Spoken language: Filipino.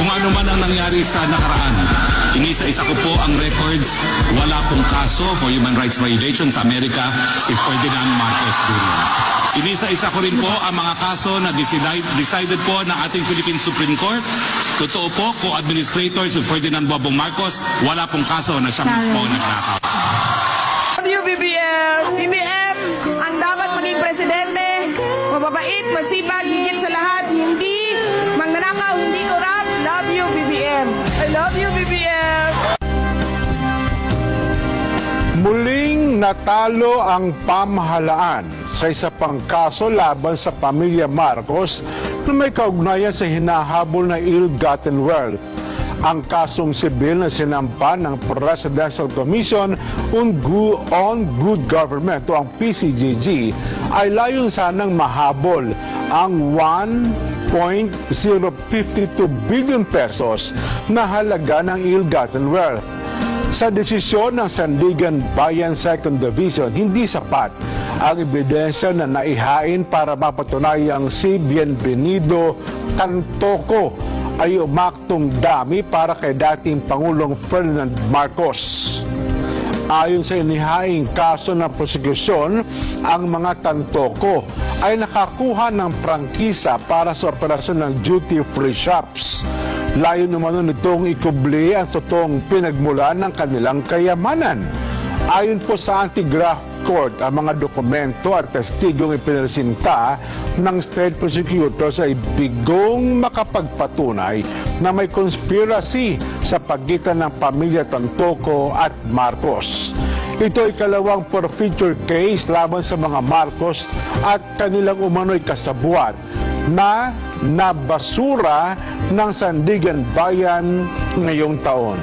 Kung ano man ang nangyari sa nakaraan, inisa-isa ko po ang records. Wala pong kaso for human rights violation sa Amerika si Ferdinand Marcos Jr. Inisa-isa ko rin po ang mga kaso na decided po ng ating Philippine Supreme Court. Totoo po, co-administrator si Ferdinand Bobong Marcos, wala pong kaso na siya mismo nagnakaw. BBM! BBM, ang dapat maging presidente, mababait, masipag, higit sa lahat, hindi magnanakaw, hindi korap. Love you, BBM! I love you, BBM! Muling natalo ang pamahalaan sa isa pang kaso laban sa pamilya Marcos na may kaugnayan sa hinahabol na ill-gotten wealth. Ang kasong sibil na sinampa ng Presidential Commission on Good Government o ang PCGG ay layon sanang mahabol ang 1.052 billion pesos na halaga ng ill-gotten wealth. Sa desisyon ng Sandigan Bayan 2nd Division, hindi sapat ang ebidensya na naihain para mapatunayang si Bienvenido Tantoco ay umaktong dami para kay dating Pangulong Ferdinand Marcos. Ayon sa inihaing kaso ng prosekusyon, ang mga Tantoco ay nakakuha ng prangkisa para sa operasyon ng duty-free shops. Layo naman nitong ikubli ang totoong pinagmulan ng kanilang kayamanan. Ayon po sa Anti-Graft Court, ang mga dokumento at testigong ipinresinta ng state prosecutors ay bigong makapagpatunay na may conspiracy sa pagitan ng pamilya Tantoco at Marcos. Ito ay kalawang forfeiture case laban sa mga Marcos at kanilang umano'y kasabuat na nabasura ng Sandigan Bayan ngayong taon.